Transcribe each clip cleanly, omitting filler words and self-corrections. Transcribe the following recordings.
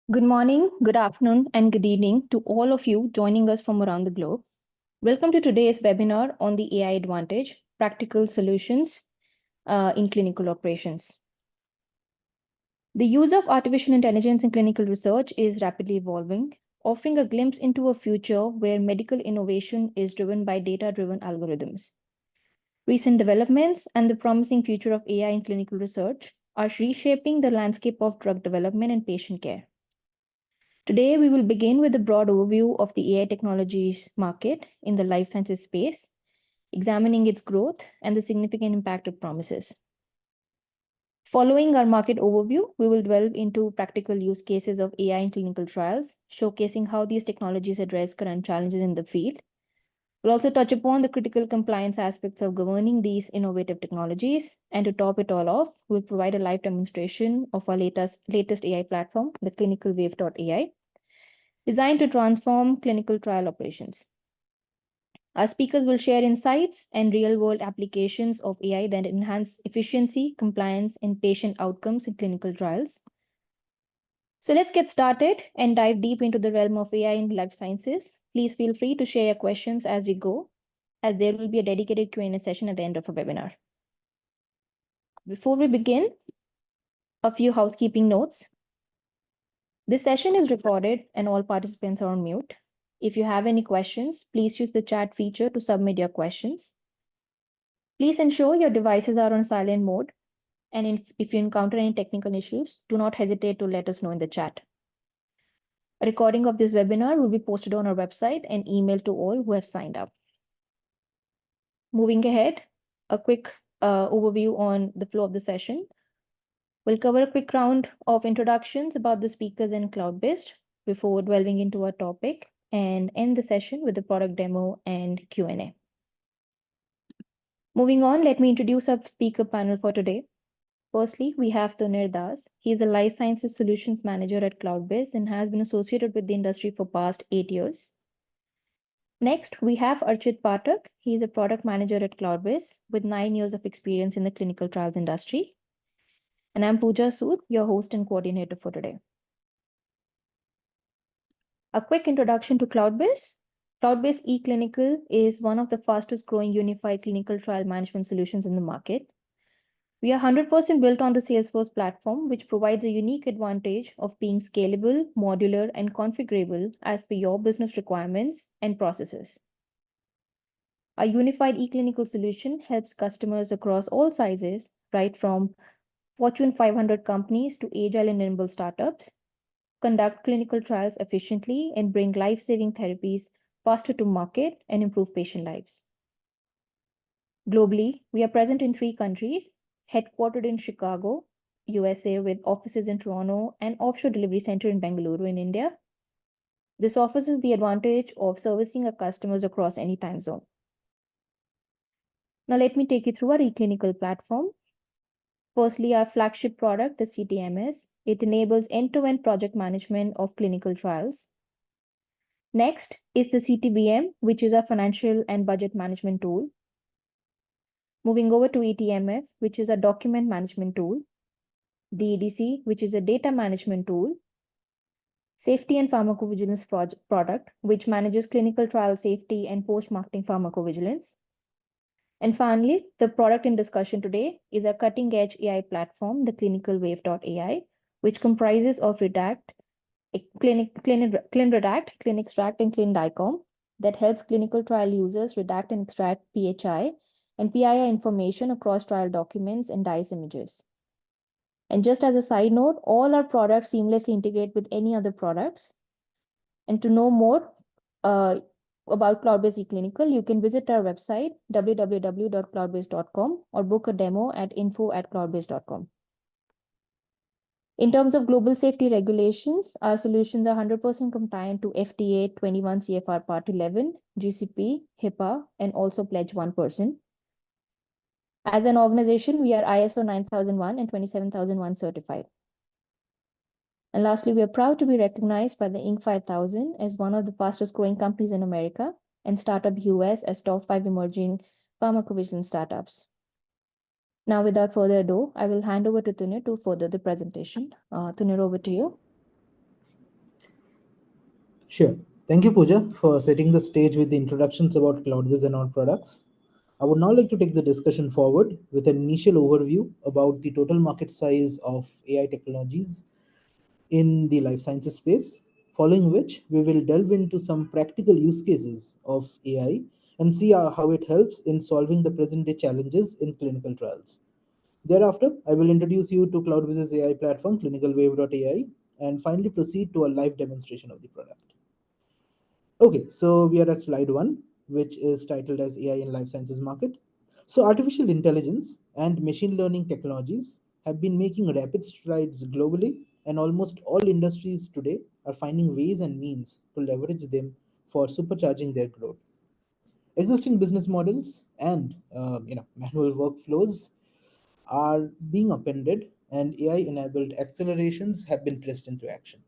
Good morning, good afternoon, and good evening to all of you joining us from around the globe. Welcome to today's webinar on the AI Advantage, Practical Solutions in Clinical Operations. The use of artificial intelligence in clinical research is rapidly evolving, offering a glimpse into a future where medical innovation is driven by data-driven algorithms. Recent developments and the promising future of AI in clinical research are reshaping the landscape of drug development and patient care. Today, we will begin with a broad overview of the AI technologies market in the life sciences space, examining its growth and the significant impact it promises. Following our market overview, we will delve into practical use cases of AI in clinical trials, showcasing how these technologies address current challenges in the field. We'll also touch upon the critical compliance aspects of governing these innovative technologies. And to top it all off, we'll provide a live demonstration of our latest AI platform, the ClinicalWave.ai, designed to transform clinical trial operations. Our speakers will share insights and real-world applications of AI that enhance efficiency, compliance, and patient outcomes in clinical trials. So let's get started and dive deep into the realm of AI in life sciences. Please feel free to share your questions as we go, as there will be a dedicated Q&A session at the end of our webinar. Before we begin, a few housekeeping notes. This session is recorded and all participants are on mute. If you have any questions, please use the chat feature to submit your questions. Please ensure your devices are on silent mode. And if you encounter any technical issues, do not hesitate to let us know in the chat. A recording of this webinar will be posted on our website and emailed to all who have signed up. Moving ahead, a quick overview on the flow of the session. We'll cover a quick round of introductions about the speakers and Cloudbyz before delving into our topic, and end the session with the product demo and Q&A. Moving on, let me introduce our speaker panel for today. Firstly, we have Tunir Das. He is a Life Sciences Solutions Manager at Cloudbyz and has been associated with the industry for past 8 years. Next, we have Archit Pathak. He is a Product Manager at Cloudbyz with 9 years of experience in the clinical trials industry. And I'm Pooja Sood, your host and coordinator for today. A quick introduction to Cloudbyz. Cloudbyz eClinical is one of the fastest growing unified clinical trial management solutions in the market. We are 100% built on the Salesforce platform, which provides a unique advantage of being scalable, modular, and configurable as per your business requirements and processes. Our unified eClinical solution helps customers across all sizes, right from Fortune 500 companies to agile and nimble startups, conduct clinical trials efficiently and bring life-saving therapies faster to market and improve patient lives. Globally, we are present in 3 countries, headquartered in Chicago, USA, with offices in Toronto and offshore delivery center in Bengaluru in India. This offers us the advantage of servicing our customers across any time zone. Now let me take you through our eClinical platform. Firstly, our flagship product, the CTMS. It enables end-to-end project management of clinical trials. Next is the CTBM, which is our financial and budget management tool. Moving over to ETMF, which is a document management tool. DEDC, which is a data management tool. Safety and pharmacovigilance product, which manages clinical trial safety and post-marketing pharmacovigilance. And finally, the product in discussion today is a cutting-edge AI platform, the ClinicalWave.ai, which comprises of Redact, ClinRedact, ClinExtract, and ClinDicom that helps clinical trial users redact and extract PHI and PII information across trial documents and DICE images. And just as a side note, all our products seamlessly integrate with any other products. And to know more about Cloudbyz eClinical, you can visit our website, www.cloudbyz.com, or book a demo at info@cloudbyz.com. In terms of global safety regulations, our solutions are 100% compliant to FDA 21 CFR Part 11, GCP, HIPAA, and also Pledge 1%. As an organization, we are ISO 9001 and 27001 certified. And lastly, we are proud to be recognized by the Inc. 5000 as one of the fastest growing companies in America and Startup US as top 5 emerging pharmacovigilance startups. Now, without further ado, I will hand over to Tunir to further the presentation. Tunir, over to you. Sure. Thank you, Pooja, for setting the stage with the introductions about Cloudbyz and our products. I would now like to take the discussion forward with an initial overview about the total market size of AI technologies in the life sciences space, following which we will delve into some practical use cases of AI and see how it helps in solving the present day challenges in clinical trials. Thereafter, I will introduce you to Cloudbyz's AI platform, ClinicalWave.ai, and finally proceed to a live demonstration of the product. Okay, so we are at slide one, which is titled as AI in Life Sciences Market. So, artificial intelligence and machine learning technologies have been making rapid strides globally, and almost all industries today are finding ways and means to leverage them for supercharging their growth. Existing business models and manual workflows are being upended, and AI-enabled accelerations have been pressed into action.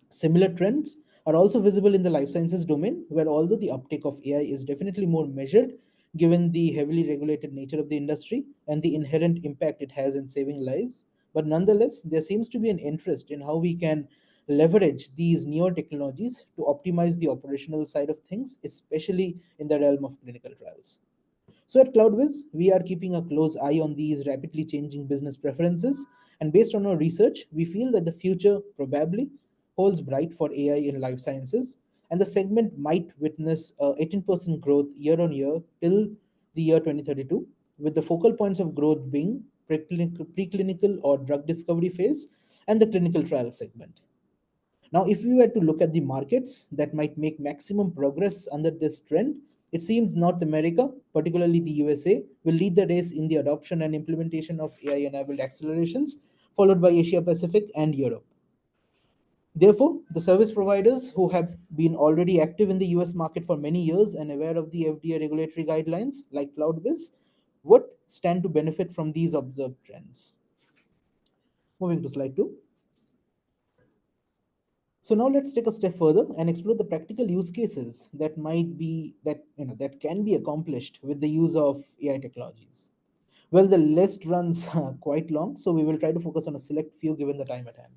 Similar trends are also visible in the life sciences domain, where although the uptake of AI is definitely more measured given the heavily regulated nature of the industry and the inherent impact it has in saving lives, but nonetheless, there seems to be an interest in how we can leverage these newer technologies to optimize the operational side of things, especially in the realm of clinical trials. So at Cloudbyz, we are keeping a close eye on these rapidly changing business preferences. And based on our research, we feel that the future probably holds bright for AI in life sciences. And the segment might witness 18% growth year on year till the year 2032, with the focal points of growth being preclinical or drug discovery phase and the clinical trial segment. Now, if we were to look at the markets that might make maximum progress under this trend, it seems North America, particularly the USA, will lead the race in the adoption and implementation of AI enabled accelerations, followed by Asia Pacific and Europe. Therefore, the service providers who have been already active in the US market for many years and aware of the FDA regulatory guidelines, like Cloudbyz, would stand to benefit from these observed trends. Moving to slide two. So now let's take a step further and explore the practical use cases that might be that can be accomplished with the use of AI technologies. Well, the list runs quite long, so we will try to focus on a select few given the time at hand.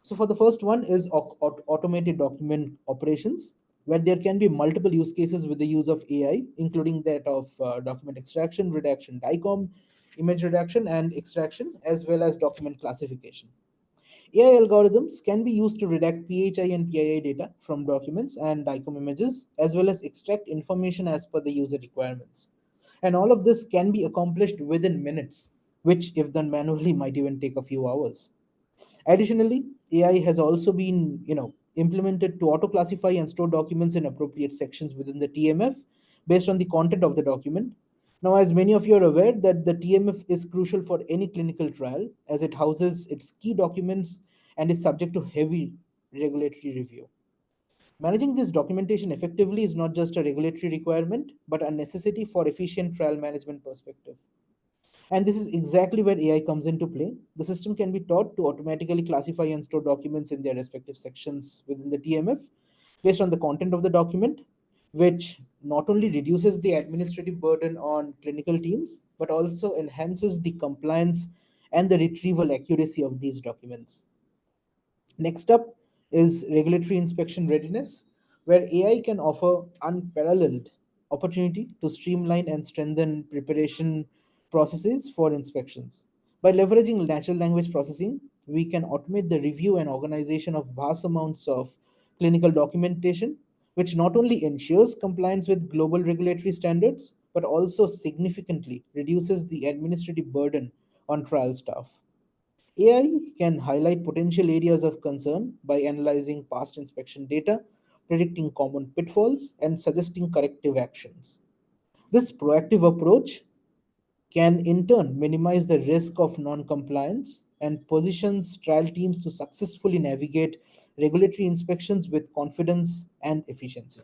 So for the first one is automated document operations, where there can be multiple use cases with the use of AI, including that of document extraction, redaction, DICOM, image redaction and extraction, as well as document classification. AI algorithms can be used to redact PHI and PII data from documents and DICOM images, as well as extract information as per the user requirements. And all of this can be accomplished within minutes, which, if done manually, might even take a few hours. Additionally, AI has also been, implemented to auto-classify and store documents in appropriate sections within the TMF based on the content of the document. Now, as many of you are aware, that the TMF is crucial for any clinical trial as it houses its key documents and is subject to heavy regulatory review. Managing this documentation effectively is not just a regulatory requirement, but a necessity for efficient trial management perspective. And this is exactly where AI comes into play. The system can be taught to automatically classify and store documents in their respective sections within the TMF based on the content of the document, which not only reduces the administrative burden on clinical teams, but also enhances the compliance and the retrieval accuracy of these documents. Next up is regulatory inspection readiness, where AI can offer unparalleled opportunity to streamline and strengthen preparation processes for inspections. By leveraging natural language processing, we can automate the review and organization of vast amounts of clinical documentation, which not only ensures compliance with global regulatory standards, but also significantly reduces the administrative burden on trial staff. AI can highlight potential areas of concern by analyzing past inspection data, predicting common pitfalls, and suggesting corrective actions. This proactive approach can in turn minimize the risk of non-compliance and positions trial teams to successfully navigate regulatory inspections with confidence and efficiency.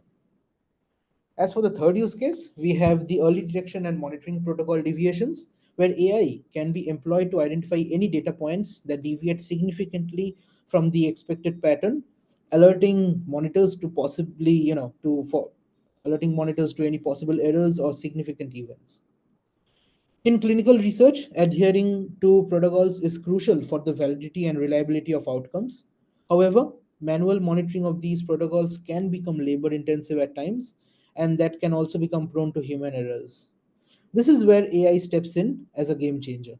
As for the third use case, we have the early detection and monitoring protocol deviations, where AI can be employed to identify any data points that deviate significantly from the expected pattern, alerting monitors to possibly, to for alerting monitors to any possible errors or significant events. In clinical research, adhering to protocols is crucial for the validity and reliability of outcomes. However, Manual monitoring of these protocols can become labor intensive at times, and that can also become prone to human errors. This is where AI steps in as a game changer.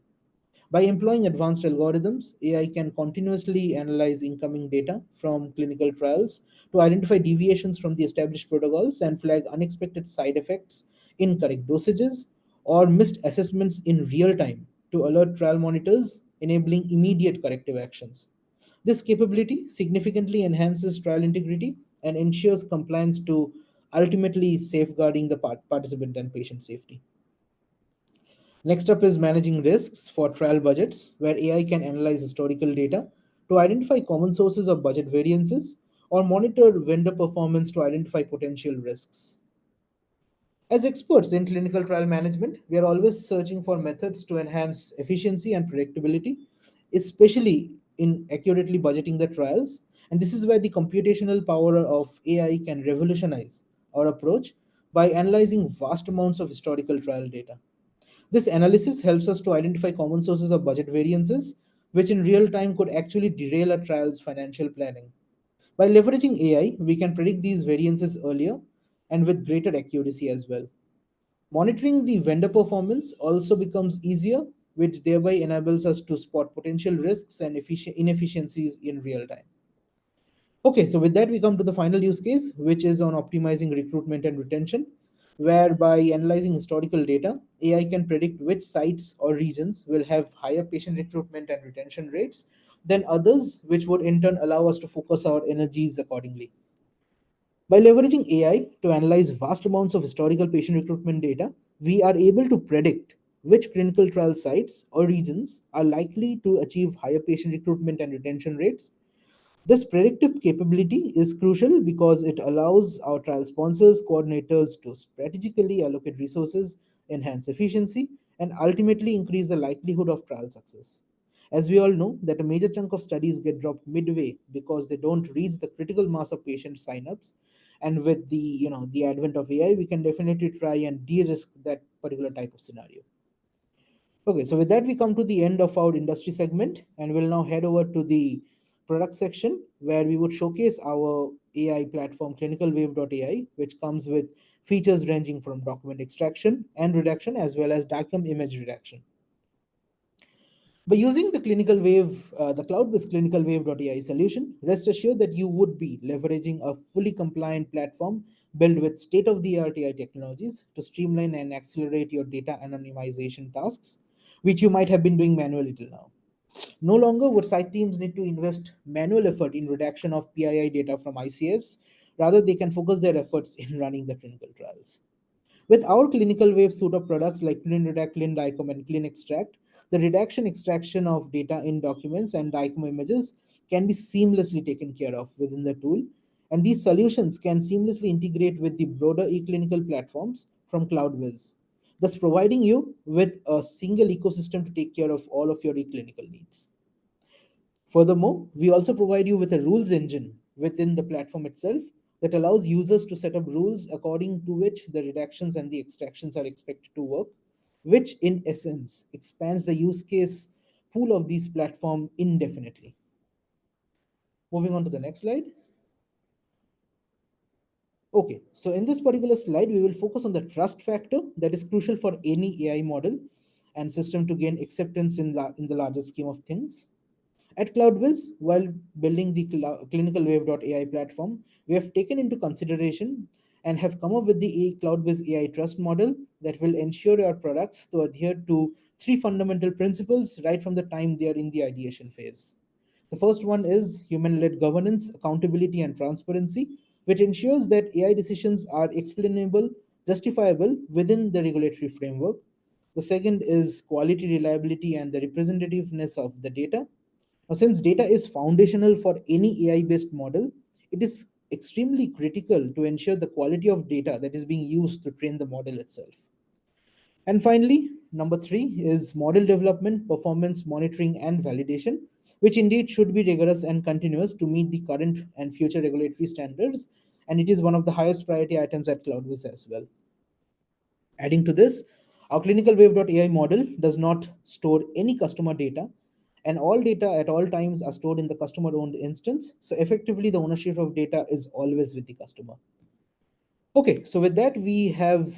By employing advanced algorithms, AI can continuously analyze incoming data from clinical trials to identify deviations from the established protocols and flag unexpected side effects, incorrect dosages, or missed assessments in real time to alert trial monitors, enabling immediate corrective actions. This capability significantly enhances trial integrity and ensures compliance to ultimately safeguarding the participant and patient safety. Next up is managing risks for trial budgets, where AI can analyze historical data to identify common sources of budget variances or monitor vendor performance to identify potential risks. As experts in clinical trial management, we are always searching for methods to enhance efficiency and predictability, especially in accurately budgeting the trials. And this is where the computational power of AI can revolutionize our approach by analyzing vast amounts of historical trial data. This analysis helps us to identify common sources of budget variances, which in real time could actually derail a trial's financial planning. By leveraging AI, we can predict these variances earlier and with greater accuracy as well. Monitoring the vendor performance also becomes easier, which thereby enables us to spot potential risks and inefficiencies in real time. Okay, so with that, we come to the final use case, which is on optimizing recruitment and retention, where by analyzing historical data, AI can predict which sites or regions will have higher patient recruitment and retention rates than others, which would in turn allow us to focus our energies accordingly. By leveraging AI to analyze vast amounts of historical patient recruitment data, we are able to predict which clinical trial sites or regions are likely to achieve higher patient recruitment and retention rates. This predictive capability is crucial because it allows our trial sponsors, coordinators to strategically allocate resources, enhance efficiency, and ultimately increase the likelihood of trial success. As we all know, that a major chunk of studies get dropped midway because they don't reach the critical mass of patient signups. And with the advent of AI, we can definitely try and de-risk that particular type of scenario. Okay, so with that, we come to the end of our industry segment, and we'll now head over to the product section where we would showcase our AI platform, ClinicalWave.ai, which comes with features ranging from document extraction and redaction as well as document image redaction. By using the Cloudbyz ClinicalWave.ai solution, rest assured that you would be leveraging a fully compliant platform built with state-of-the-art AI technologies to streamline and accelerate your data anonymization tasks, which you might have been doing manually till now. No longer would site teams need to invest manual effort in redaction of PII data from ICFs. Rather, they can focus their efforts in running the clinical trials. With our clinical wave suite of products like ClinRedact, ClinDicom, and ClinExtract, the redaction extraction of data in documents and DICOM images can be seamlessly taken care of within the tool. And these solutions can seamlessly integrate with the broader eClinical platforms from Cloudbyz, thus providing you with a single ecosystem to take care of all of your eClinical needs. Furthermore, we also provide you with a rules engine within the platform itself that allows users to set up rules according to which the redactions and the extractions are expected to work, which in essence expands the use case pool of these platform indefinitely. Moving on to the next slide. Okay, so in this particular slide, we will focus on the trust factor that is crucial for any AI model and system to gain acceptance in the larger scheme of things. At Cloudbyz, while building the ClinicalWave.ai platform, we have taken into consideration and have come up with the Cloudbyz AI trust model that will ensure our products to adhere to three fundamental principles right from the time they are in the ideation phase. The first one is human-led governance, accountability, and transparency, which ensures that AI decisions are explainable, justifiable within the regulatory framework. The second is quality, reliability, and the representativeness of the data. Now, since data is foundational for any AI-based model, it is extremely critical to ensure the quality of data that is being used to train the model itself. And finally, number three is model development, performance monitoring, and validation, which indeed should be rigorous and continuous to meet the current and future regulatory standards. And it is one of the highest priority items at Cloudbyz as well. Adding to this, our ClinicalWave.ai model does not store any customer data And all data at all times are stored in the customer owned instance. So effectively, the ownership of data is always with the customer. Okay, so with that, we have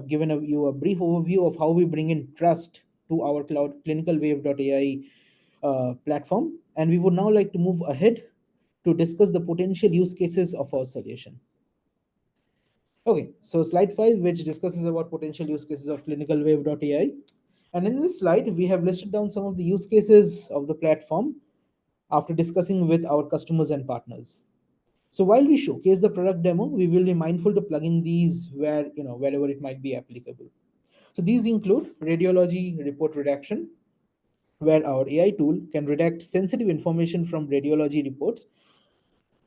given you a brief overview of how we bring in trust to our cloud ClinicalWave.ai platform, and we would now like to move ahead to discuss the potential use cases of our solution. Okay, so slide 5, which discusses about potential use cases of ClinicalWave.ai. And in this slide, we have listed down some of the use cases of the platform after discussing with our customers and partners. So while we showcase the product demo, we will be mindful to plug in these wherever it might be applicable. So these include radiology report redaction, where our AI tool can redact sensitive information from radiology reports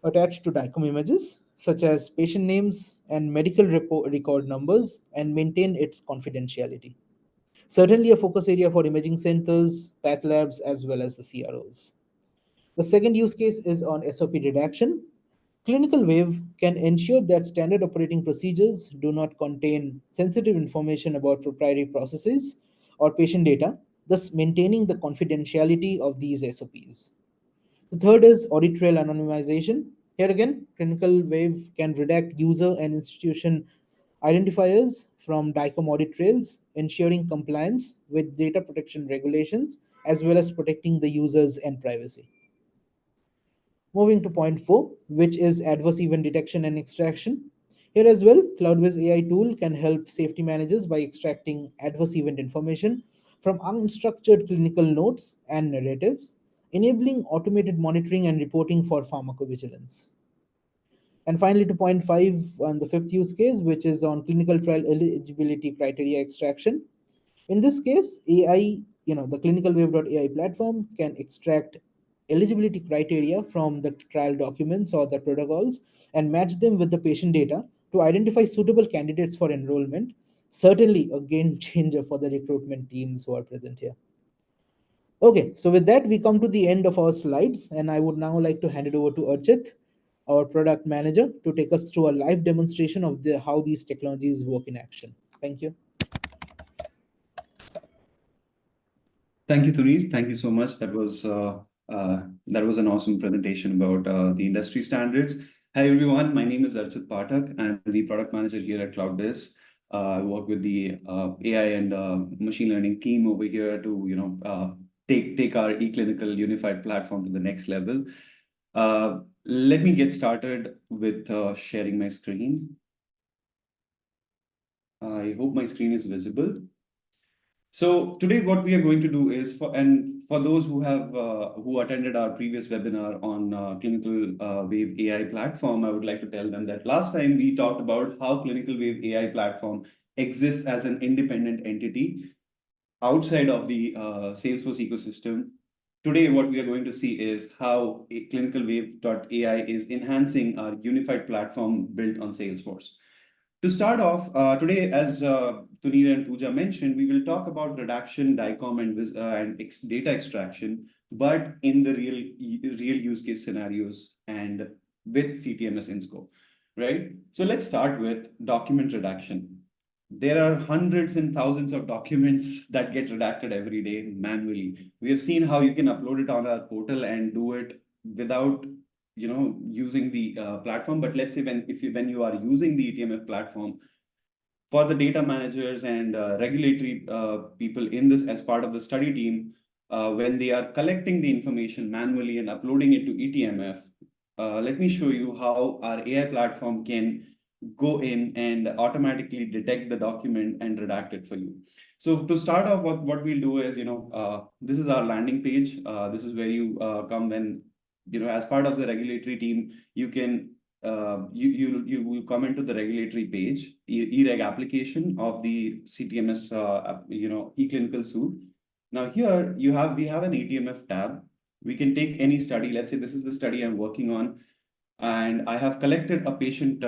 attached to DICOM images, such as patient names and medical record numbers, and maintain its confidentiality. Certainly a focus area for imaging centers, path labs, as well as the CROs. The second use case is on SOP redaction. Clinical Wave can ensure that standard operating procedures do not contain sensitive information about proprietary processes or patient data, thus maintaining the confidentiality of these SOPs. The third is audit trail anonymization. Here again, Clinical Wave can redact user and institution identifiers from DICOM audit trails, ensuring compliance with data protection regulations as well as protecting the users and privacy. Moving to point 4, which is adverse event detection and extraction. Here as well, Cloudbyz AI tool can help safety managers by extracting adverse event information from unstructured clinical notes and narratives, enabling automated monitoring and reporting for pharmacovigilance. And finally, to point 5 on the fifth use case, which is on clinical trial eligibility criteria extraction. In this case, the ClinicalWave.ai platform can extract eligibility criteria from the trial documents or the protocols and match them with the patient data to identify suitable candidates for enrollment. Certainly a game changer for the recruitment teams who are present here. Okay, so with that, we come to the end of our slides, and I would now like to hand it over to Archit, our product manager, to take us through a live demonstration of how these technologies work in action. Thank you. Thank you, Tuneer. Thank you so much. That was an awesome presentation about the industry standards. Hi, everyone. My name is Archit Pathak. I'm the product manager here at Cloudbyz. I work with the AI and machine learning team over here to take our eClinical unified platform to the next level. Let me get started with sharing my screen. I hope my screen is visible. So today, what we are going to do is for those who have who attended our previous webinar on Clinical Wave AI platform, I would like to tell them that last time we talked about how Clinical Wave AI platform exists as an independent entity outside of the Salesforce ecosystem. Today, what we are going to see is how ClinicalWave.ai is enhancing our unified platform built on Salesforce. To start off, today, as Tuneer and Pooja mentioned, we will talk about redaction, DICOM, and data extraction, but in the real use case scenarios and with CTMS in scope, right? So let's start with document redaction. There are hundreds and thousands of documents that get redacted every day manually. We have seen how you can upload it on our portal and do it without using the platform. But let's say when you are using the eTMF platform, for the data managers and regulatory people in this as part of the study team, when they are collecting the information manually and uploading it to eTMF, let me show you how our AI platform can go in and automatically detect the document and redact it for you. So to start off, what we'll do is, this is our landing page. This is where you come when, as part of the regulatory team, you can you come into the regulatory page, eReg application of the CTMS, eClinical suite. Now here we have an eTMF tab. We can take any study. Let's say this is the study I'm working on, and I have collected a patient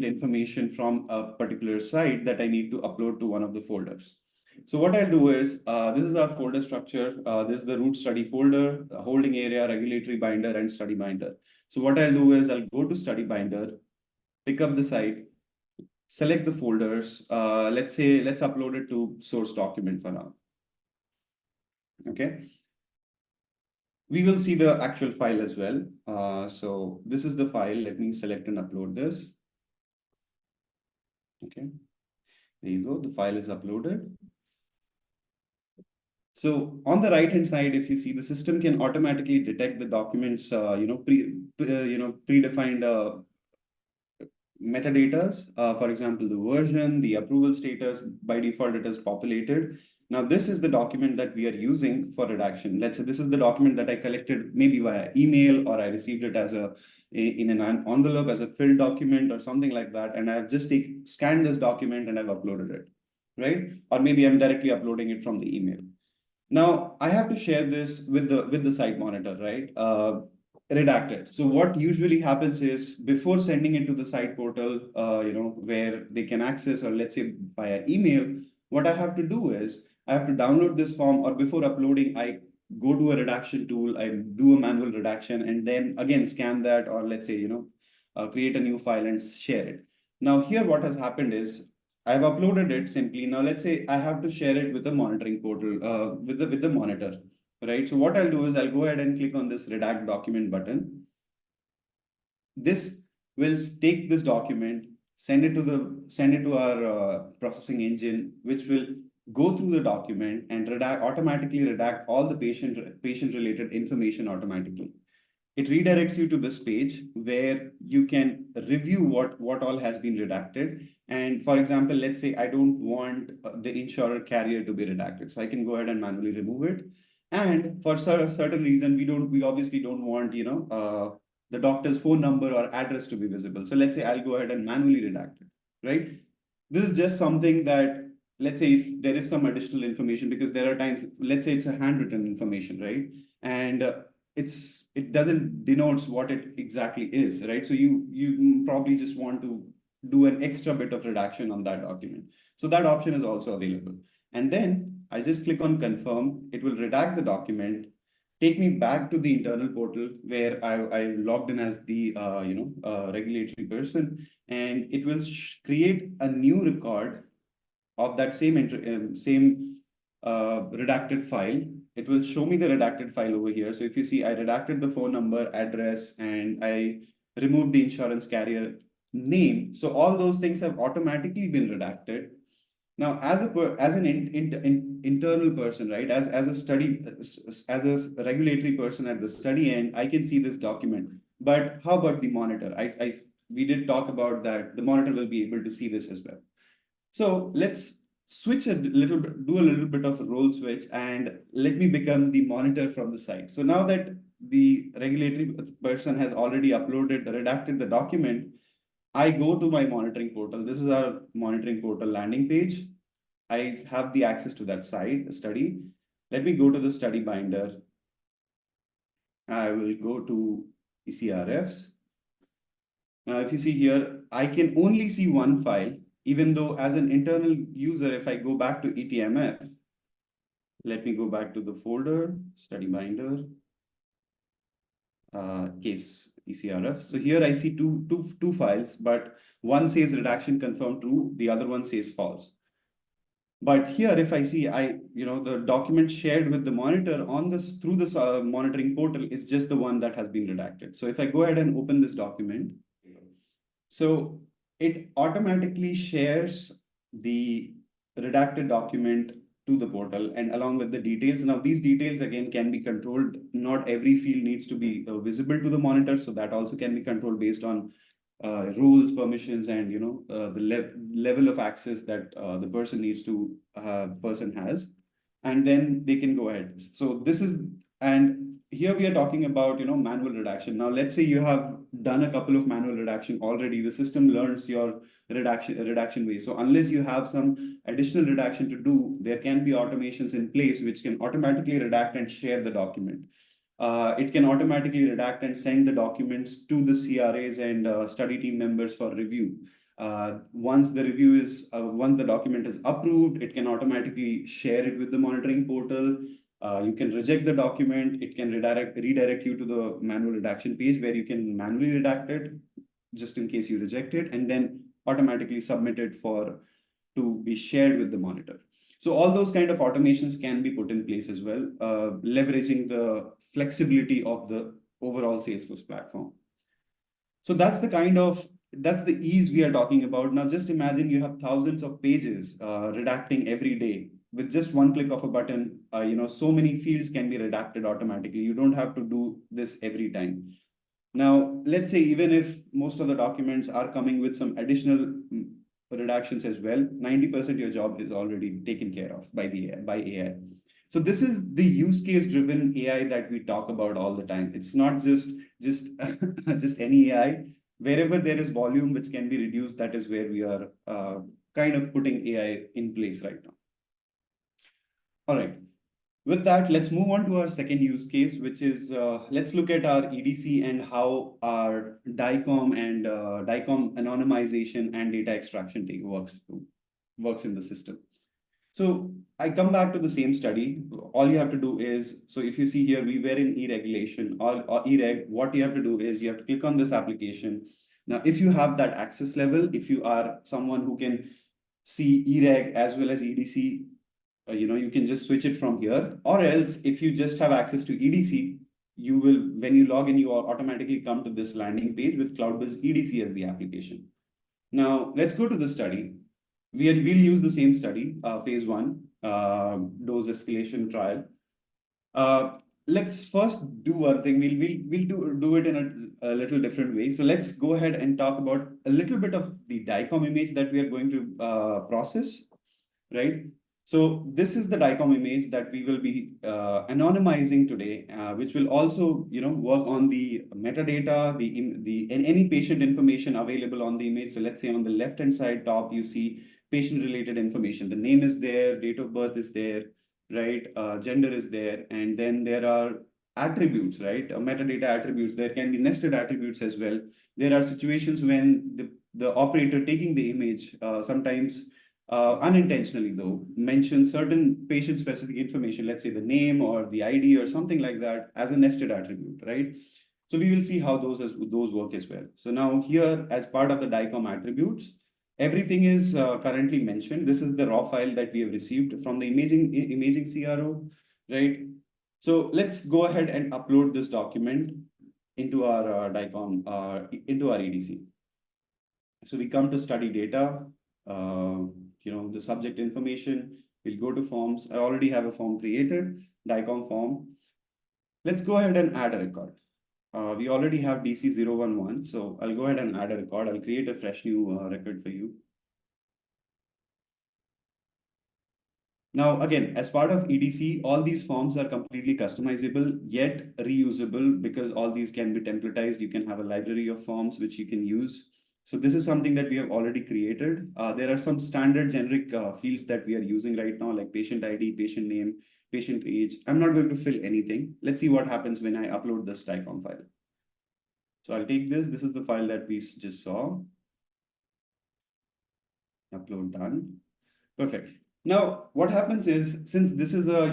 information from a particular site that I need to upload to one of the folders. So what I'll do is, this is our folder structure. This is the root study folder, the holding area, regulatory binder, and study binder. So what I'll do is I'll go to study binder, pick up the site, select the folders. Let's upload it to source document for now. Okay. We will see the actual file as well. So this is the file. Let me select and upload this. Okay, there you go. The file is uploaded. So on the right hand side, if you see, the system can automatically detect the documents, predefined metadatas. For example, the version, the approval status, by default it is populated. Now this is the document that we are using for redaction. Let's say this is the document that I collected maybe via email, or I received it as in an envelope as a filled document or something like that, and I've just scanned this document and I've uploaded it, right? Or maybe I'm directly uploading it from the email. Now I have to share this with the site monitor, right? Redacted. So what usually happens is, before sending it to the site portal, where they can access, or let's say via email, what I have to do is I have to download this form, or before uploading, I go to a redaction tool, I do a manual redaction, and then again scan that, or let's say, create a new file and share it. Now here what has happened is, I've uploaded it simply. Now let's say I have to share it with the monitoring portal, with the monitor, right? So what I'll do is I'll go ahead and click on this redact document button. This will take this document, send it to our processing engine, which will go through the document and automatically redact all the patient related information automatically. It redirects you to this page where you can review what all has been redacted. And for example, let's say I don't want the insurer carrier to be redacted. So I can go ahead and manually remove it. And for a certain reason, we obviously don't want, the doctor's phone number or address to be visible. So let's say I'll go ahead and manually redact it, right? This is just something that, let's say if there is some additional information, because there are times, let's say it's a handwritten information, right? And it doesn't denotes what it exactly is, right? So you probably just want to do an extra bit of redaction on that document. So that option is also available. And then I just click on confirm. It will redact the document, take me back to the internal portal where I logged in as the regulatory person, and it will create a new record of that same redacted file. It will show me the redacted file over here. So if you see, I redacted the phone number, address, and I removed the insurance carrier name. So all those things have automatically been redacted. Now, as an internal person, right? As a regulatory person at the study end, I can see this document. But how about the monitor? We did talk about that. The monitor will be able to see this as well. So let's switch a little bit, do a little bit of a role switch, and let me become the monitor from the site. So now that the regulatory person has already redacted the document, I go to my monitoring portal. This is our monitoring portal landing page. I have the access to that site, study. Let me go to the study binder. I will go to ECRFs. Now, if you see here, I can only see one file, even though as an internal user, if I go back to ETMF, let me go back to the folder, study binder, case ECRF. So here I see two files, but one says redaction confirmed true, the other one says false. But here, if I see, the document shared with the monitor through this monitoring portal is just the one that has been redacted. So if I go ahead and open this document, so it automatically shares the redacted document to the portal and along with the details. Now, these details again can be controlled. Not every field needs to be visible to the monitor. So that also can be controlled based on rules, permissions, and the level of access that the person has, and then they can go ahead. So this is, and here we are talking about manual redaction. Now let's say you have done a couple of manual redaction already. The system learns your redaction way. So unless you have some additional redaction to do, there can be automations in place which can automatically redact and share the document. It can automatically redact and send the documents to the CRAs and study team members for review. Once the document is approved, it can automatically share it with the monitoring portal. You can reject the document. It can redirect you to the manual redaction page where you can manually redact it, just in case you reject it, and then automatically submit it to be shared with the monitor. So all those kind of automations can be put in place as well, leveraging the flexibility of the overall Salesforce platform. So that's the ease we are talking about. Now, just imagine you have thousands of pages redacting every day. With just one click of a button, so many fields can be redacted automatically. You don't have to do this every time. Now, let's say even if most of the documents are coming with some additional redactions as well, 90% of your job is already taken care of by AI. So this is the use case driven AI that we talk about all the time. It's not just just any AI. Wherever there is volume which can be reduced, that is where we are kind of putting AI in place right now. All right. With that, let's move on to our second use case, which is let's look at our EDC and how our DICOM and DICOM anonymization and data extraction works in the system. So I come back to the same study. All you have to do is, so if you see here, we were in e-regulation or e-reg, what you have to do is you have to click on this application. Now, if you have that access level, if you are someone who can see e-reg as well as EDC, you can just switch it from here. Or else, if you just have access to EDC, you will, when you log in, you will automatically come to this landing page with Cloudbyz EDC as the application. Now, let's go to the study. We'll use the same study, phase 1, dose escalation trial. Let's first do one thing. We'll do it in a little different way. So let's go ahead and talk about a little bit of the DICOM image that we are going to process, right? So this is the DICOM image that we will be anonymizing today, which will also, work on the metadata, and any patient information available on the image. So let's say on the left-hand side top, you see patient-related information. The name is there, date of birth is there, right? Gender is there, and then there are attributes, right? Metadata attributes. There can be nested attributes as well. There are situations when the operator taking the image sometimes unintentionally though, mention certain patient-specific information, let's say the name or the ID or something like that as a nested attribute, right? So we will see how those work as well. So now here, as part of the DICOM attributes, everything is currently mentioned. This is the raw file that we have received from the imaging CRO, right? So let's go ahead and upload this document into our DICOM, into our EDC. So we come to study data, the subject information. We'll go to forms. I already have a form created, DICOM form. Let's go ahead and add a record. We already have DC011, so I'll go ahead and add a record. I'll create a fresh new record for you. Now, again, as part of EDC, all these forms are completely customizable, yet reusable, because all these can be templatized. You can have a library of forms which you can use. So this is something that we have already created. There are some standard generic fields that we are using right now, like patient ID, patient name, patient age. I'm not going to fill anything. Let's see what happens when I upload this DICOM file. So I'll take this. This is the file that we just saw. Upload done. Perfect. Now, what happens is, since this is a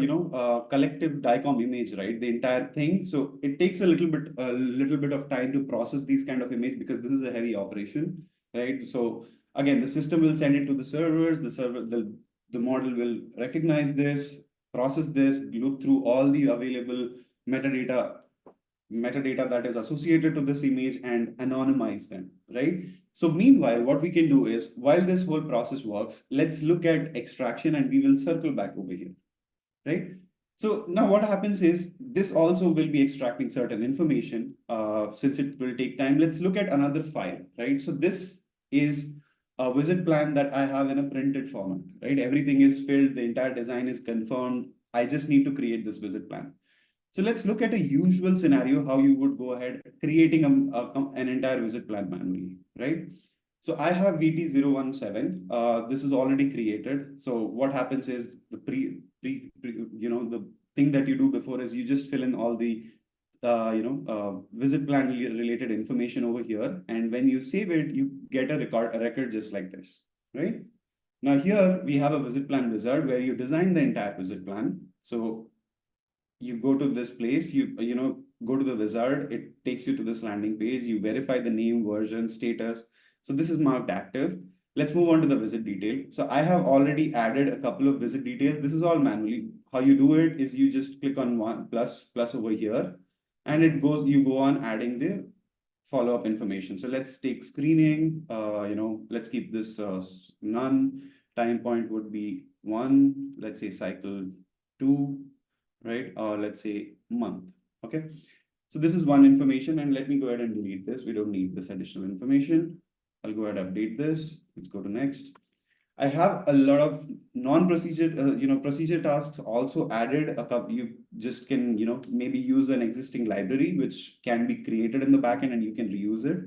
collective DICOM image, right? The entire thing, so it takes a little bit of time to process these kind of image, because this is a heavy operation, right? So again, the system will send it to the servers. The model will recognize this, process this, look through all the available metadata that is associated to this image and anonymize them, right? So meanwhile, what we can do is, while this whole process works, let's look at extraction, and we will circle back over here, right? So now what happens is, this also will be extracting certain information. Since it will take time, let's look at another file, right? So this is a visit plan that I have in a printed format, right? Everything is filled, the entire design is confirmed. I just need to create this visit plan. So let's look at a usual scenario, how you would go ahead creating an entire visit plan manually, right? So I have VT017. This is already created. So what happens is, the the thing that you do before is you just fill in all the visit plan related information over here, and when you save it, you get a record just like this, right? Now here we have a visit plan wizard where you design the entire visit plan. So you go to this place, you go to the wizard, it takes you to this landing page, you verify the name, version, status. So this is marked active. Let's move on to the visit detail. So I have already added a couple of visit details. This is all manually. How you do it is you just click on one plus over here, and you go on adding the follow-up information. So let's take screening, let's keep this none. Time point would be 1, let's say cycle 2, right? Or let's say month, okay? So this is one information, and let me go ahead and delete this. We don't need this additional information. I'll go ahead and update this. Let's go to next. I have a lot of non-procedure, procedure tasks also added. A couple, you just can, maybe use an existing library which can be created in the backend and you can reuse it.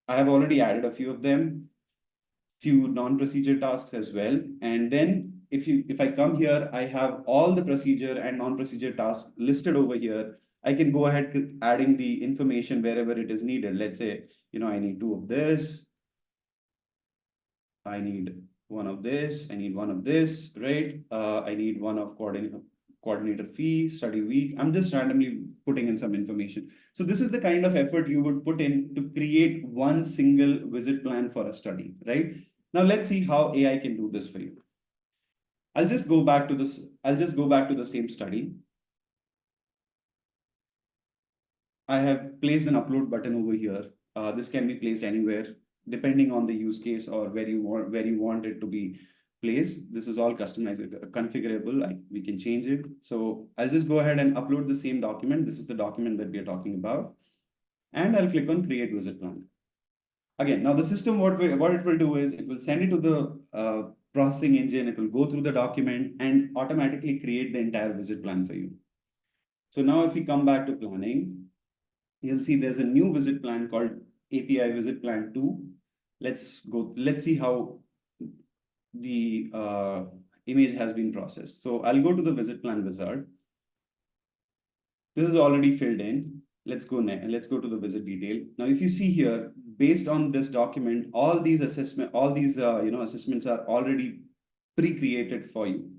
I have already added a few of them, few non-procedure tasks as well. And then if I come here, I have all the procedure and non-procedure tasks listed over here. I can go ahead adding the information wherever it is needed. Let's say, I need 2 of this. I need 1 of this, I need 1 of this, right? I need 1 of coordinator fee, study week. I'm just randomly putting in some information. So this is the kind of effort you would put in to create one single visit plan for a study, right? Now let's see how AI can do this for you. I'll just go back to the same study. I have placed an upload button over here. This can be placed anywhere, depending on the use case or where you want it to be placed. This is all customizable, configurable. We can change it. So I'll just go ahead and upload the same document. This is the document that we are talking about. And I'll click on create visit plan. Again, now the system, what it will do is it will send it to the processing engine. It will go through the document and automatically create the entire visit plan for you. So now if we come back to planning, you'll see there's a new visit plan called API visit plan 2. Let's see how the image has been processed. So I'll go to the visit plan wizard. This is already filled in. Let's go to the visit detail. Now, if you see here, based on this document, all these assessments are already pre-created for you,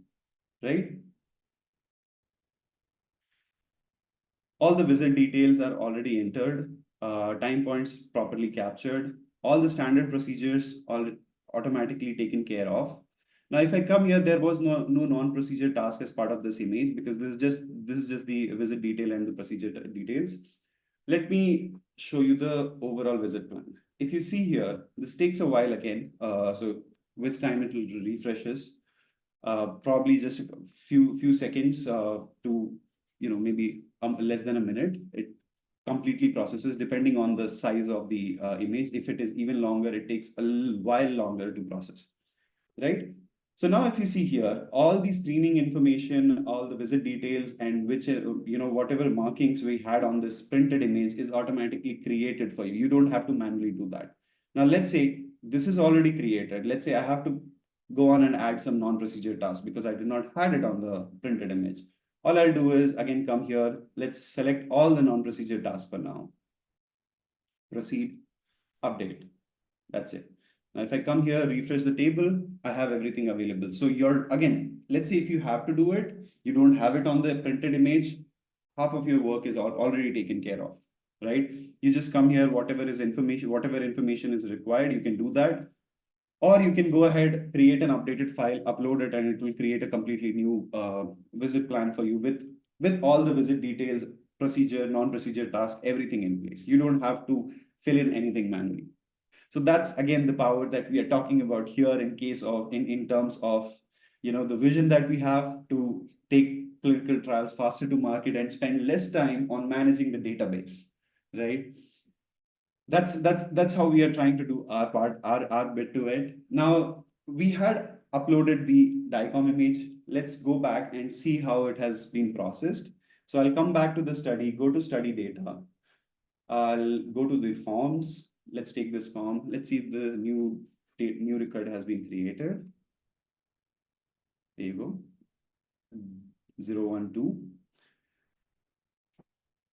right? All the visit details are already entered, time points properly captured, all the standard procedures are automatically taken care of. Now, if I come here, there was no non-procedure task as part of this image because this is just the visit detail and the procedure details. Let me show you the overall visit plan. If you see here, this takes a while again. So with time it will refreshes, probably just a few seconds to maybe less than a minute. It completely processes depending on the size of the image. If it is even longer, it takes a while longer to process, right? So now if you see here, all the screening information, all the visit details, and whatever markings we had on this printed image is automatically created for you. You don't have to manually do that. Now let's say this is already created. Let's say I have to go on and add some non-procedure tasks because I did not have it on the printed image. All I'll do is again come here. Let's select all the non-procedure tasks for now. Proceed, update. That's it. Now, if I come here, refresh the table, I have everything available. So again, let's say if you have to do it, you don't have it on the printed image, half of your work is already taken care of, right? You just come here, whatever information is required, you can do that. Or you can go ahead, create an updated file, upload it, and it will create a completely new visit plan for you with all the visit details, procedure, non-procedure task, everything in place. You don't have to fill in anything manually. So that's again the power that we are talking about here in terms of the vision that we have to take clinical trials faster to market and spend less time on managing the database, right? That's how we are trying to do our part, our bit to it. Now we had uploaded the DICOM image. Let's go back and see how it has been processed. So I'll come back to the study, go to study data. I'll go to the forms. Let's take this form. Let's see if the new record has been created. There you go. 012.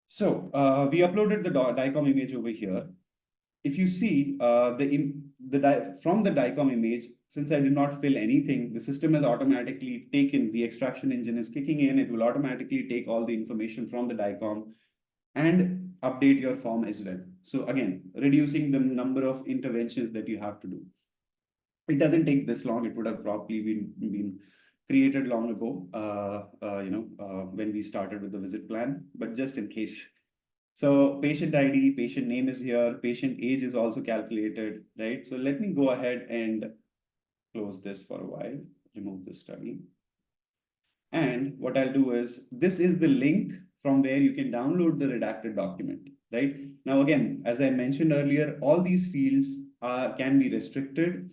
So we uploaded the DICOM image over here. If you see from the DICOM image, since I did not fill anything, the system has automatically taken, the extraction engine is kicking in. It will automatically take all the information from the DICOM and update your form as well. So again, reducing the number of interventions that you have to do. It doesn't take this long. It would have probably been created long ago, when we started with the visit plan, but just in case. So patient ID, patient name is here, patient age is also calculated, right? So let me go ahead and close this for a while, remove the study. And what I'll do is, this is the link from where you can download the redacted document, right? Now, again, as I mentioned earlier, all these fields can be restricted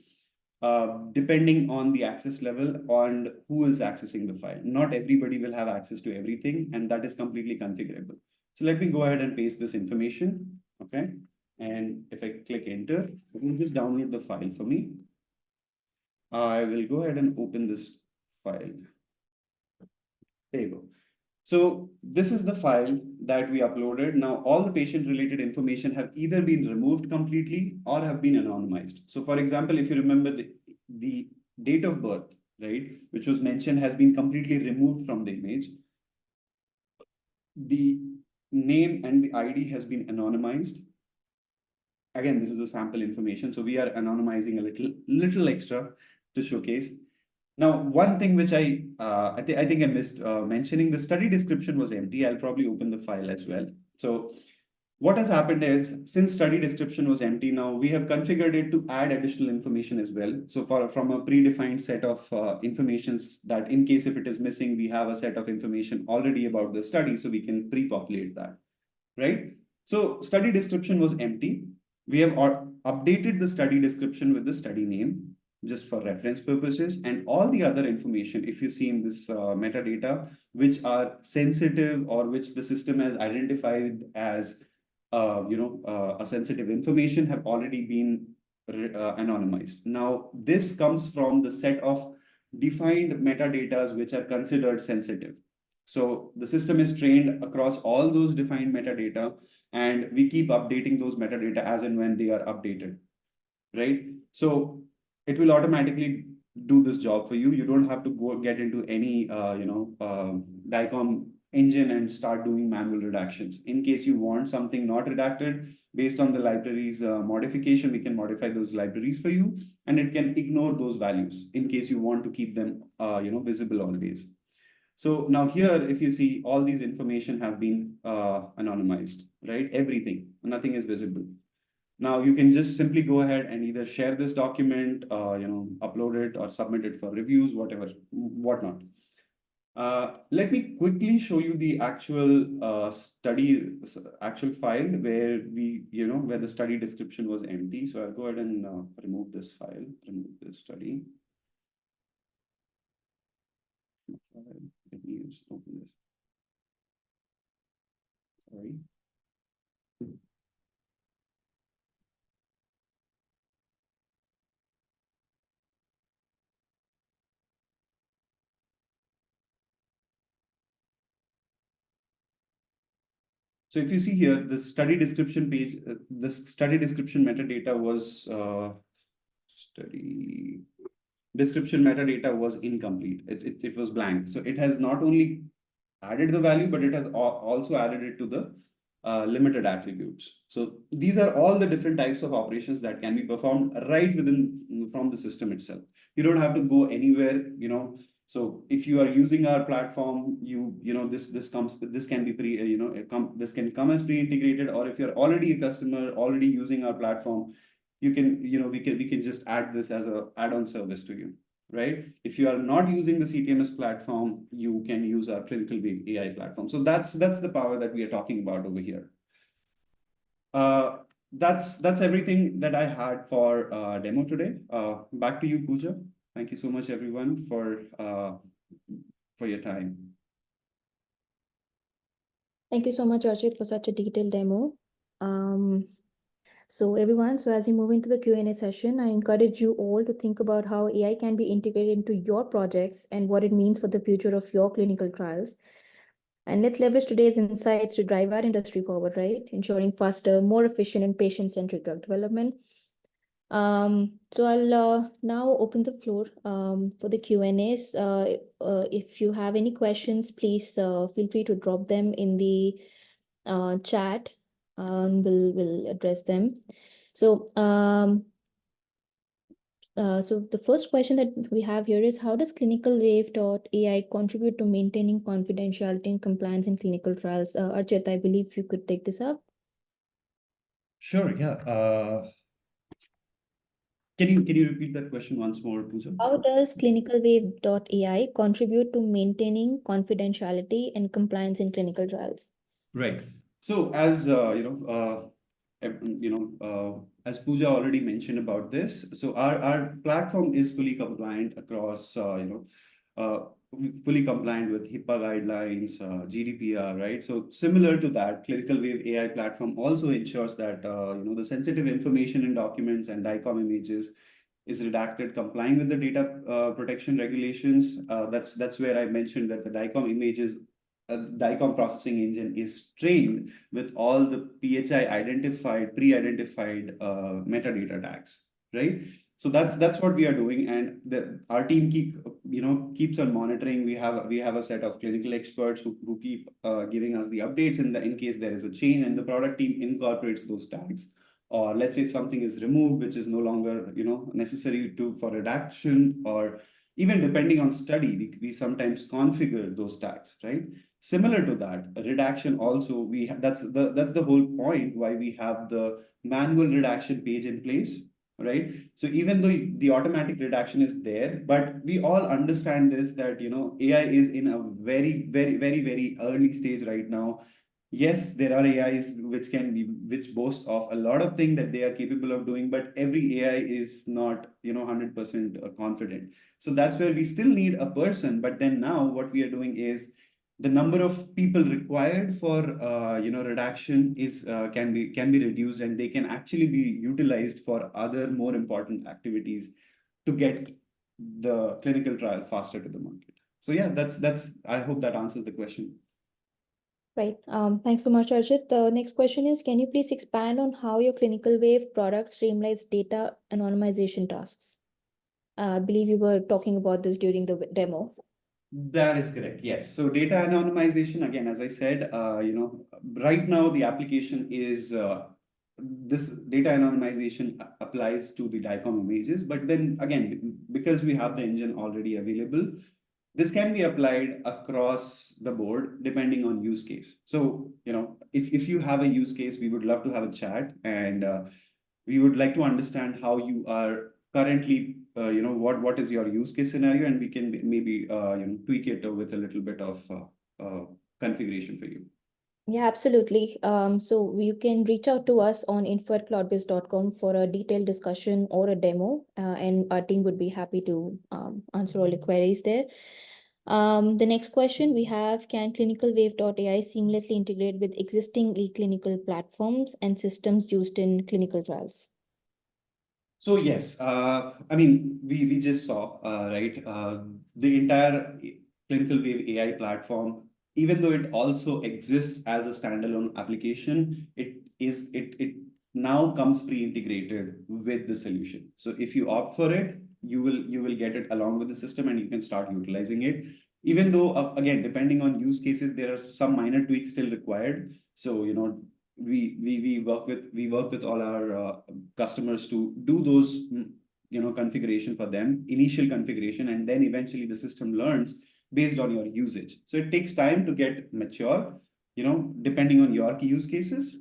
depending on the access level and who is accessing the file. Not everybody will have access to everything, and that is completely configurable. So let me go ahead and paste this information, okay? And if I click enter, it will just download the file for me. I will go ahead and open this file. There you go. So this is the file that we uploaded. Now, all the patient-related information have either been removed completely or have been anonymized. So for example, if you remember the date of birth, right, which was mentioned, has been completely removed from the image. The name and the ID has been anonymized. Again, this is a sample information, so we are anonymizing a little extra to showcase. Now, one thing which I think I missed mentioning, the study description was empty. I'll probably open the file as well. So what has happened is, since study description was empty, now we have configured it to add additional information as well. So from a predefined set of informations that in case if it is missing, we have a set of information already about the study, so we can pre-populate that, right? So study description was empty. We have updated the study description with the study name, just for reference purposes, and all the other information, if you see in this metadata, which are sensitive or which the system has identified as a sensitive information, have already been anonymized. Now, this comes from the set of defined metadatas which are considered sensitive. So the system is trained across all those defined metadata, and we keep updating those metadata as and when they are updated, right? So it will automatically do this job for you. You don't have to go get into any DICOM engine and start doing manual redactions. In case you want something not redacted, based on the library's modification, we can modify those libraries for you, and it can ignore those values in case you want to keep them visible always. So now here, if you see, all these information have been anonymized, right? Everything, nothing is visible. Now you can just simply go ahead and either share this document, upload it or submit it for reviews, whatnot. Let me quickly show you the actual actual file where where the study description was empty. So I'll go ahead and remove this file, remove this study. Let me open this. Sorry. So if you see here, the study description page, the study description metadata was study description metadata was incomplete. It was blank. So it has not only added the value, but it has also added it to the limited attributes. So these are all the different types of operations that can be performed right from the system itself. You don't have to go anywhere, So if you are using our platform, this can be this can come as pre-integrated, or if you're already a customer already using our platform, we can just add this as a add-on service to you, right? If you are not using the CTMS platform, you can use our ClinicalWave.ai platform. So that's the power that we are talking about over here. That's everything that I had for demo today. Back to you, Pooja. Thank you so much, everyone, for your time. Thank you so much, Archit, for such a detailed demo. So everyone, so as you move into the Q&A session, I encourage you all to think about how AI can be integrated into your projects and what it means for the future of your clinical trials. And let's leverage today's insights to drive our industry forward, right? Ensuring faster, more efficient and patient-centric drug development. So I'll now open the floor for the Q&As. If you have any questions, please feel free to drop them in the chat. We'll address them. So So the first question that we have here is, how does ClinicalWave.ai contribute to maintaining confidentiality and compliance in clinical trials? Archit, I believe you could take this up. Sure, yeah. Can you repeat that question once more, Pooja? How does ClinicalWave.ai contribute to maintaining confidentiality and compliance in clinical trials? Right. So as as Pooja already mentioned about this, so our platform is fully compliant across fully compliant with HIPAA guidelines, GDPR, right? So similar to that, Clinical Wave AI platform also ensures that the sensitive information in documents and DICOM images is redacted, complying with the data protection regulations. That's where I mentioned that the DICOM images, DICOM processing engine is trained with all the PHI identified, pre-identified metadata tags, right? So that's what we are doing, and our team keeps on monitoring. We have a set of clinical experts who keep giving us the updates in case there is a change, and the product team incorporates those tags. Or let's say if something is removed, which is no longer necessary for redaction, or even depending on study, we sometimes configure those tags, right? Similar to that, redaction also, that's the whole point why we have the manual redaction page in place, right? So even though the automatic redaction is there, but we all understand this, that AI is in a very, very, very, very early stage right now. Yes, there are AIs which boasts of a lot of things that they are capable of doing, but every AI is not 100% confident. So that's where we still need a person. But then now what we are doing is, the number of people required for redaction is can be reduced, and they can actually be utilized for other more important activities to get the clinical trial faster to the market. So yeah, that's I hope that answers the question. Right. Thanks so much, Archit. The next question is, can you please expand on how your Clinical Wave product streamlines data anonymization tasks? I believe you were talking about this during the demo. That is correct. Yes. So data anonymization, again, as I said, right now the application is this data anonymization applies to the DICOM images, but then again, because we have the engine already available, this can be applied across the board depending on use case. So, if you have a use case, we would love to have a chat, and we would like to understand how you are currently, what is your use case scenario, and we can maybe tweak it with a little bit of configuration for you. Yeah, absolutely. So you can reach out to us on info@cloudbyz.com for a detailed discussion or a demo, and our team would be happy to answer all your queries there. The next question we have, can ClinicalWave.ai seamlessly integrate with existing e-clinical platforms and systems used in clinical trials? So yes, I mean, we just saw, right, the entire Clinical Wave AI platform, even though it also exists as a standalone application, it now comes pre-integrated with the solution. So if you opt for it, you will get it along with the system, and you can start utilizing it. Even though, again, depending on use cases, there are some minor tweaks still required. So we work with all our customers to do those configuration for them, initial configuration, and then eventually the system learns based on your usage. So it takes time to get mature, depending on your key use cases.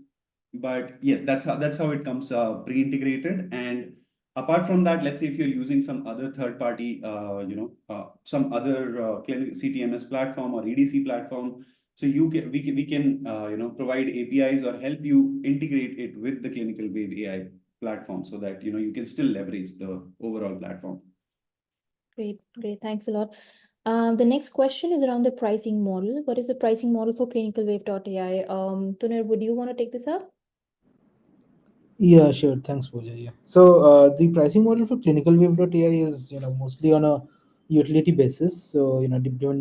But yes, that's how it comes pre-integrated. And apart from that, let's say if you're using some other third party, some other clinic CTMS platform or EDC platform, so we can provide APIs or help you integrate it with the Clinical Wave AI platform, so that you can still leverage the overall platform. Great, thanks a lot. The next question is around the pricing model. What is the pricing model for ClinicalWave.ai? Tuner, would you want to take this up? Yeah, sure. Thanks, Pooja. Yeah. So the pricing model for ClinicalWave.ai is mostly on a utility basis. So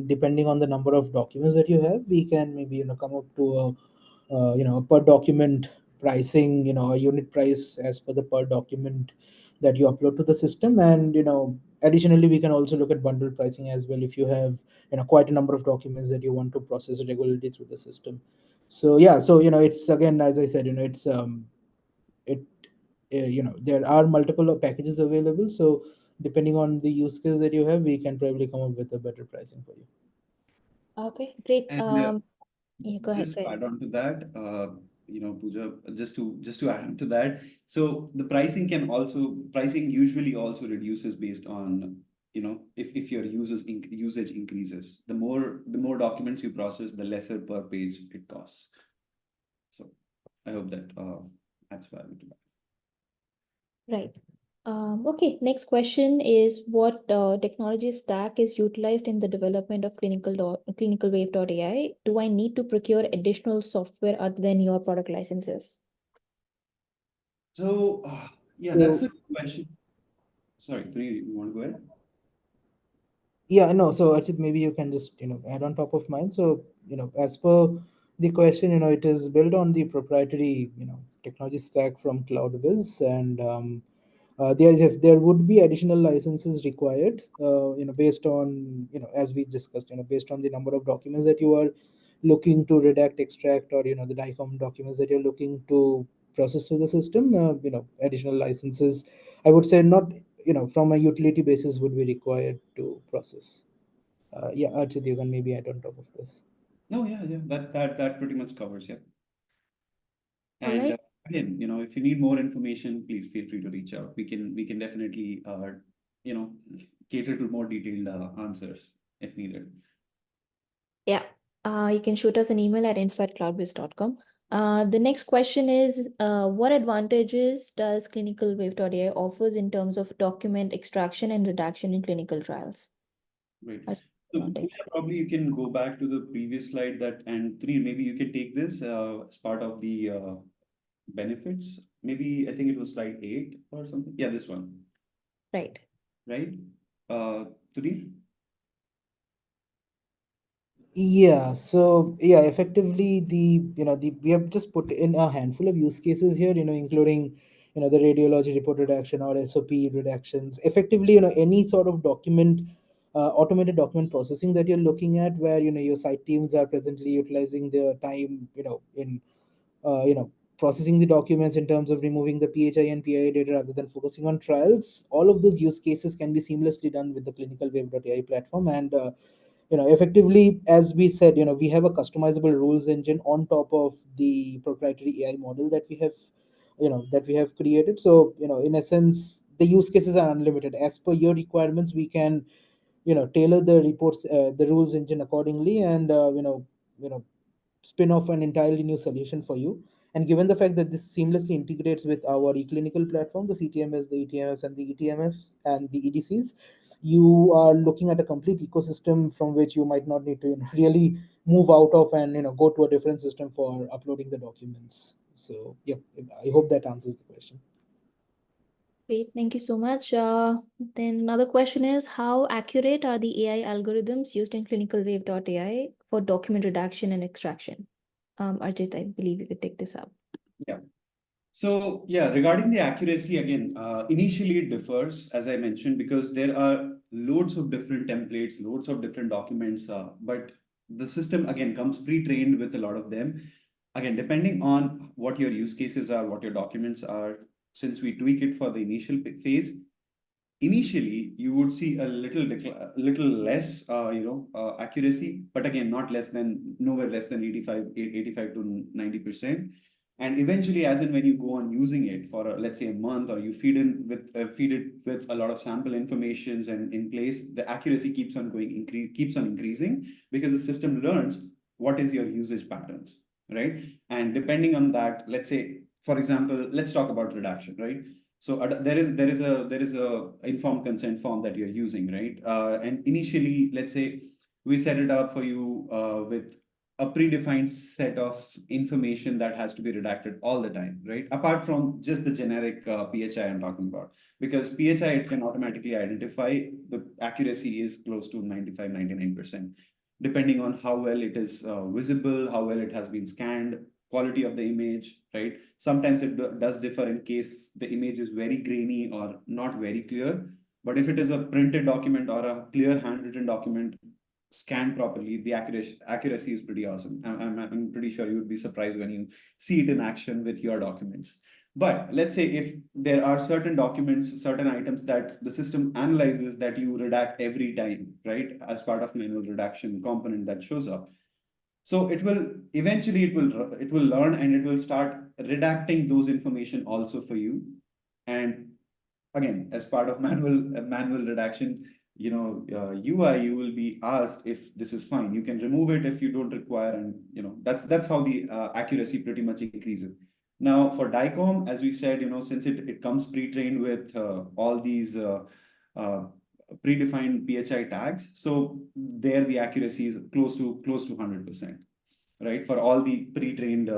depending on the number of documents that you have, we can maybe come up to a per document pricing, a unit price as per the per document that you upload to the system. And additionally, we can also look at bundle pricing as well if you have quite a number of documents that you want to process regularly through the system. So yeah, so it's, again, as I said, it's it there are multiple packages available. So depending on the use case that you have, we can probably come up with a better pricing for you. Okay, great. And Yeah, go ahead. just to add on to that, Pooja, just to add on to that, so the pricing usually also reduces based on, if your usage increases, the more documents you process, the lesser per page it costs. So I hope that adds value to that. Right. Okay, next question is what technology stack is utilized in the development of ClinicalWave.ai? Do I need to procure additional software other than your product licenses? So yeah, that's a good question. Sorry, Three, you want to go ahead? Yeah, no. So Archit, maybe you can just add on top of mine. So as per the question, it is built on the proprietary technology stack from Cloudbyz, and there would be additional licenses required, based on as we discussed, based on the number of documents that you are looking to redact, extract, or the DICOM documents that you're looking to process through the system. Additional licenses, I would say, not from a utility basis, would be required to process. Yeah, Archit, you can maybe add on top of this. No, yeah, that pretty much covers, yeah. All And right. again, if you need more information, please feel free to reach out. We can definitely cater to more detailed answers if needed. Yeah. You can shoot us an email at info@cloudbyz.com. The next question is, what advantages does ClinicalWave.ai offers in terms of document extraction and redaction in clinical trials? Great. What So advantage? Pooja, probably you can go back to the previous slide and Three, maybe you can take this as part of the benefits. Maybe I think it was slide 8 or something. Yeah, this one, Right. right? Three? Yeah, so yeah, effectively we have just put in a handful of use cases here, including the radiology report redaction or SOP redactions. Effectively, any sort of automated document processing that you're looking at, where your site teams are presently utilizing their time, in processing the documents in terms of removing the PHI and PII data rather than focusing on trials. All of those use cases can be seamlessly done with the ClinicalWave.ai platform, and effectively, as we said, we have a customizable rules engine on top of the proprietary AI model that we have created. So in essence, the use cases are unlimited. As per your requirements, we can tailor the reports, the rules engine accordingly, and spin off an entirely new solution for you. And given the fact that this seamlessly integrates with our eClinical platform, the CTMS, the ETMFs, and the ETMFs and the EDCs, you are looking at a complete ecosystem from which you might not need to really move out of and go to a different system for uploading the documents. So yeah, I hope that answers the question. Great, thank you so much. Then another question is, how accurate are the AI algorithms used in ClinicalWave.ai for document redaction and extraction? Arjit, I believe you could take this up. Yeah. So yeah, regarding the accuracy, again, initially it differs, as I mentioned, because there are loads of different templates, loads of different documents, but the system again comes pre-trained with a lot of them. Again, depending on what your use cases are, what your documents are, since we tweak it for the initial phase, initially you would see a little less accuracy, but again nowhere less than 85 to 90%. And eventually, as in when you go on using it for let's say a month, or you feed it with a lot of sample informations and in place, the accuracy keeps on increasing, because the system learns what is your usage patterns, right? And depending on that, let's say, for example, let's talk about redaction, right? So there is a informed consent form that you're using, right? And initially, let's say we set it up for you with a predefined set of information that has to be redacted all the time, right? Apart from just the generic PHI I'm talking about, because PHI it can automatically identify, the accuracy is close to 95, 99%, depending on how well it is visible, how well it has been scanned, quality of the image, right? Sometimes it does differ in case the image is very grainy or not very clear. But if it is a printed document or a clear handwritten document, scanned properly, the accuracy is pretty awesome. I'm pretty sure you would be surprised when you see it in action with your documents. But let's say if there are certain documents, certain items that the system analyzes that you redact every time, right? As part of manual redaction component that shows up. So it will eventually it will learn and it will start redacting those information also for you. And again, as part of manual redaction, UI, you will be asked if this is fine. You can remove it if you don't require, and that's how the accuracy pretty much increases. Now for DICOM, as we said, since it comes pre-trained with all these predefined PHI tags, so there the accuracy is close to 100%, right? For all the pre-trained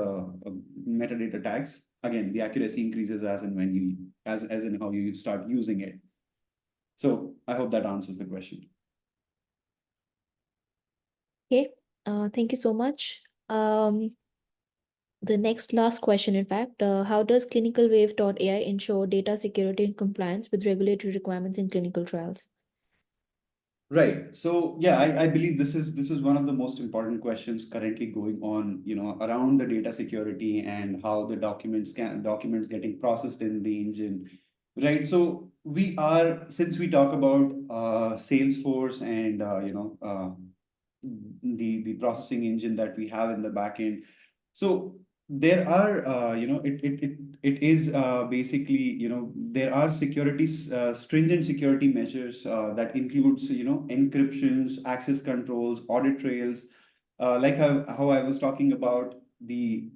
metadata tags, again, the accuracy increases as and when you as in how you start using it. So I hope that answers the question. Okay, thank you so much. The last question, in fact, how does ClinicalWave.ai ensure data security and compliance with regulatory requirements in clinical trials? Right. So yeah, I believe this is one of the most important questions currently going on, around the data security and how the documents getting processed in the engine. Right. So since we talk about Salesforce and the processing engine that we have in the backend. So there are it is basically there are stringent security measures that includes encryptions, access controls, audit trails, like how I was talking about the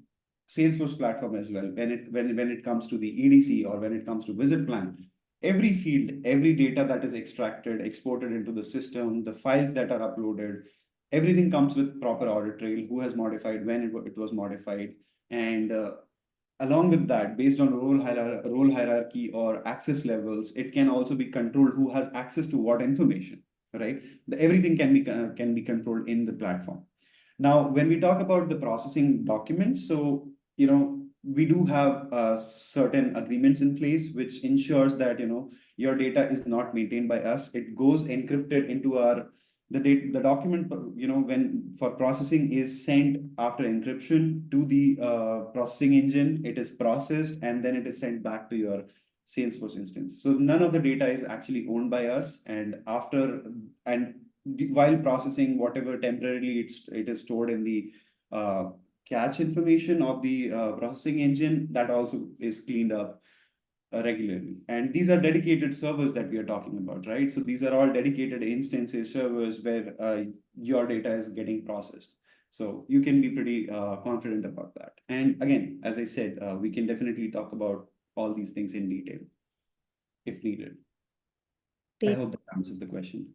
Salesforce platform as well. When it comes to the EDC or when it comes to visit plan, every field, every data that is extracted, exported into the system, the files that are uploaded, everything comes with proper audit trail, who has modified, when it was modified. And along with that, based on role hierarchy or access levels, it can also be controlled who has access to what information, right? Everything can be controlled in the platform. Now, when we talk about the processing documents, so we do have certain agreements in place which ensures that your data is not maintained by us. It goes encrypted into the document, when for processing is sent after encryption to the processing engine. It is processed and then it is sent back to your Salesforce instance. So none of the data is actually owned by us, and while processing, whatever temporarily it is stored in the cache information of the processing engine, that also is cleaned up regularly. And these are dedicated servers that we are talking about, right? So these are all dedicated instances, servers where your data is getting processed. So you can be pretty confident about that. And again, as I said, we can definitely talk about all these things in detail if needed. I hope that answers the question.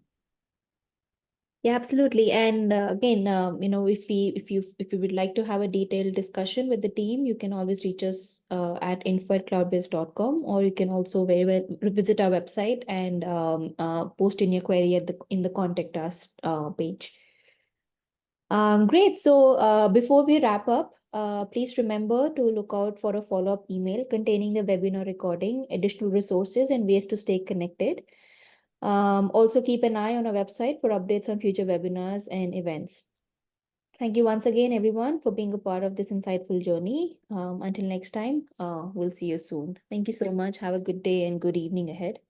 Yeah, absolutely. And again, if you would like to have a detailed discussion with the team, you can always reach us at info@cloudbyz.com, or you can also visit our website and post in your query in the contact us page. Great. So before we wrap up, please remember to look out for a follow-up email containing the webinar recording, additional resources, and ways to stay connected. Also keep an eye on our website for updates on future webinars and events. Thank you once again, everyone, for being a part of this insightful journey. Until next time, we'll see you soon. Thank you so much. Have a good day and good evening ahead.